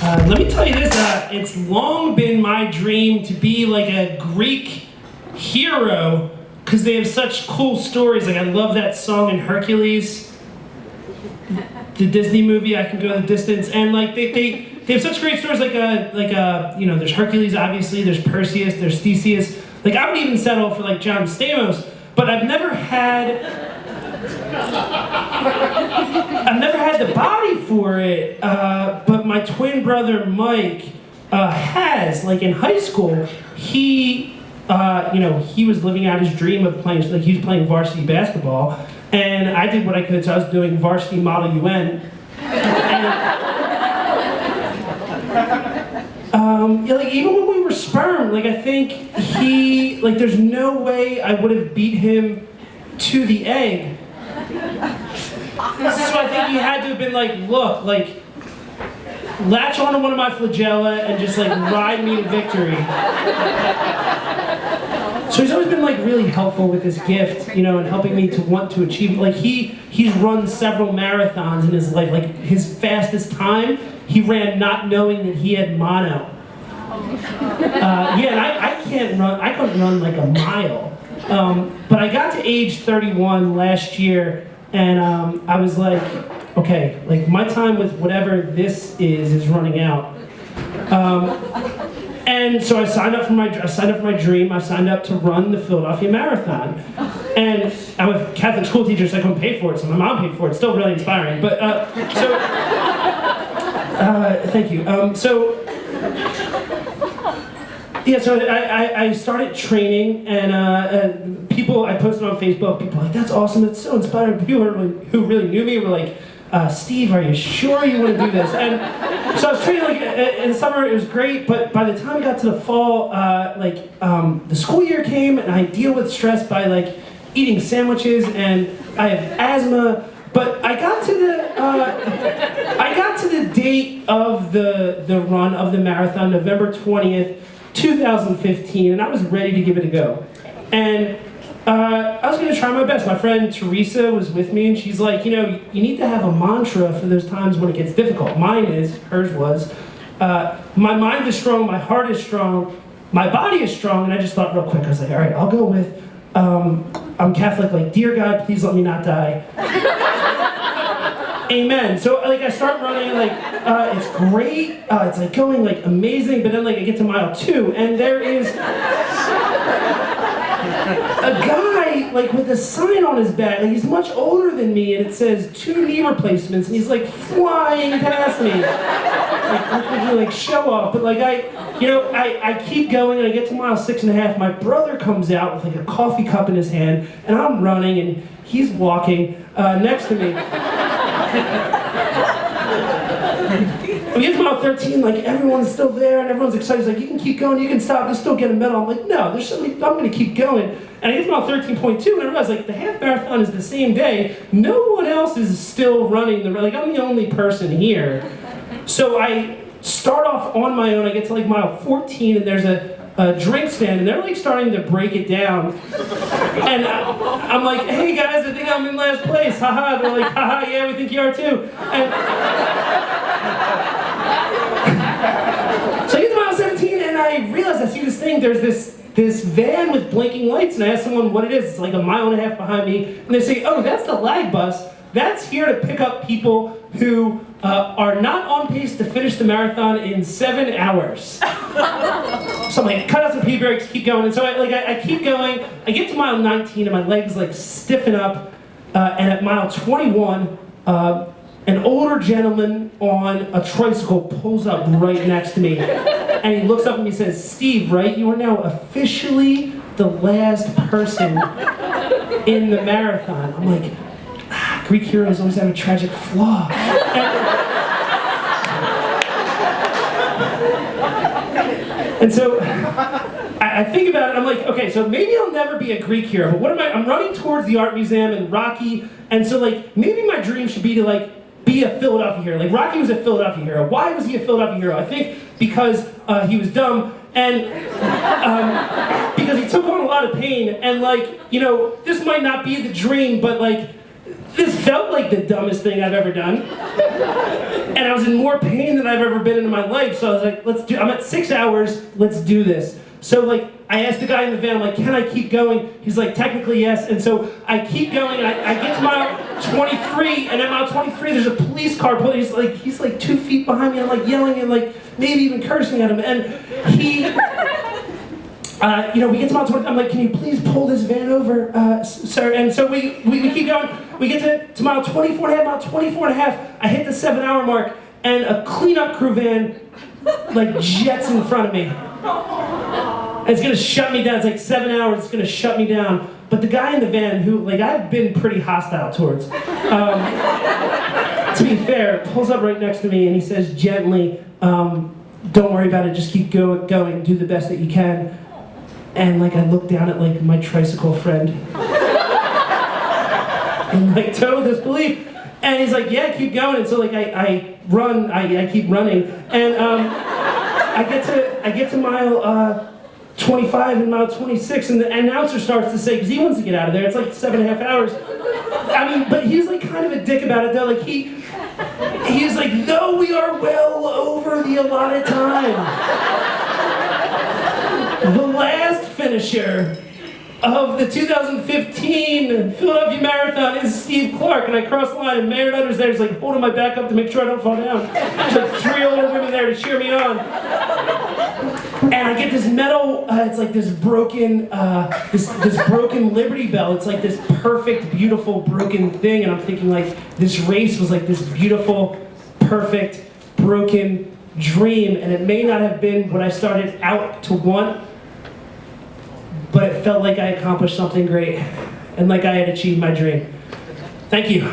Let me tell you this, it's long been my dream to be like a Greek hero because they have such cool stories. Like I love that song in Hercules, the Disney movie, I Can Go the Distance, and like they have such great stories like you know, there's Hercules obviously, there's Perseus, there's Theseus. Like I would even settle for like John Stamos, but I've never had the body for it, but my twin brother Mike has. Like in high school, he, you know, he was living out his dream of playing, like he was playing varsity basketball, and I did what I could, so I was doing varsity model UN. Yeah, like even when we were sperm, like I think he, like there's no way I would have beat him to the egg. So I think he had to have been like, look, like, latch onto one of my flagella and just like ride me to victory. So he's always been like really helpful with this gift, you know, and helping me to want to achieve. Like he's run several marathons in his life. Like his fastest time, he ran not knowing that he had mono. Yeah, and I can't run. I couldn't run like a mile. But I got to age 31 last year, and I was like, okay, like my time with whatever this is running out. And so I signed up for my dream. I signed up to run the Philadelphia Marathon. And I'm a Catholic school teacher, so I couldn't pay for it, so my mom paid for it. It's still really inspiring. But thank you. Yeah, so I started training, and people, I posted on Facebook, people were like, that's awesome, that's so inspiring. People who really knew me were like, Steve, are you sure you want to do this? And so I was training, like, in the summer, it was great, but by the time I got to the fall, the school year came, and I deal with stress by, like, eating sandwiches, and I have asthma, but I got to the date of the run of the marathon, November 20th, 2015, and I was ready to give it a go. And I was going to try my best. My friend Teresa was with me, and she's like, you know, you need to have a mantra for those times when it gets difficult. Hers was, my mind is strong, my heart is strong, my body is strong, and I just thought real quick, I was like, all right, I'll go with, I'm Catholic, like, dear God, please let me not die. Amen. So like I start running, like it's great, it's like going like amazing, but then like I get to mile 2 and there is a guy like with a sign on his back, like he's much older than me, and it says 2 knee replacements, and he's like flying past me. Like I'm thinking like show off, but like I keep going, and I get to mile 6.5, my brother comes out with like a coffee cup in his hand, and I'm running and he's walking next to me. We get to mile 13, like everyone's still there and everyone's excited. It's like, you can keep going, you can stop, you'll still get a medal. I'm like, no, I'm gonna keep going. And I get to mile 13.2 and I realize like the half marathon is the same day. No one else is still running like I'm the only person here. So I start off on my own. I get to like mile 14 and there's a drink stand, and they're like starting to break it down. And I'm like, hey guys, I think I'm in last place, haha. They're like, haha, yeah, we think you are too. And so I get to mile 17, and I realize I see this thing, there's this van with blinking lights, and I ask someone what it is. It's like a mile and a half behind me, and they say, oh, that's the lag bus. That's here to pick up people who are not on pace to finish the marathon in 7 hours. So I'm like, cut out some pee breaks, keep going. And so I keep going. I get to mile 19 and my legs like stiffen up. And at mile 21, an older gentleman on a tricycle pulls up right next to me. And he looks up and he says, Steve, right, you are now officially the last person in the marathon. I'm like, Greek heroes always have a tragic flaw. And so I think about it, I'm like, okay, so maybe I'll never be a Greek hero, but what am I'm running towards the art museum in Rocky, and so like, maybe my dream should be to like, be a Philadelphia hero. Like Rocky was a Philadelphia hero. Why was he a Philadelphia hero? I think because he was dumb, and because he took on a lot of pain, and like, you know, this might not be the dream, but like, this felt like the dumbest thing I've ever done. And And I was in more pain than I've ever been in my life, so I was like, I'm at 6 hours, let's do this. So like, I asked the guy in the van, I'm like, can I keep going? He's like, technically yes. And so I keep going, and I get to mile 23, and at mile 23 there's a police car pulling. He's like 2 feet behind me, I'm like yelling and like maybe even cursing at him. And he, we get to mile 20, I'm like, can you please pull this van over, sir? And so we keep going. We get to mile 24 and a half, mile 24 and a half, I hit the 7-hour mark, and a cleanup crew van like jets in front of me. And it's gonna shut me down. It's like 7 hours, it's gonna shut me down. But the guy in the van, who like I've been pretty hostile towards, to be fair, pulls up right next to me and he says gently, don't worry about it, just keep going, do the best that you can. And like I look down at like my tricycle friend in like total disbelief. And he's like, yeah, keep going. And so like I run, I keep running. And I get to mile 25 and mile 26, and the announcer starts to say, because he wants to get out of there, it's like 7.5 hours. I mean, but he's like kind of a dick about it though. Like he's like, though we are well over the allotted time, the last finisher of the 2015 Philadelphia Marathon is Steve Clark. And I cross the line, and Mayor Nutter's there. He's like holding my back up to make sure I don't fall down. There's like 3 older women there to cheer me on. And I get this metal, it's like this broken, this broken Liberty Bell. It's like this perfect, beautiful, broken thing. And I'm thinking like, this race was like this beautiful, perfect, broken dream. And it may not have been what I started out to want, but it felt like I accomplished something great. And like I had achieved my dream. Thank you.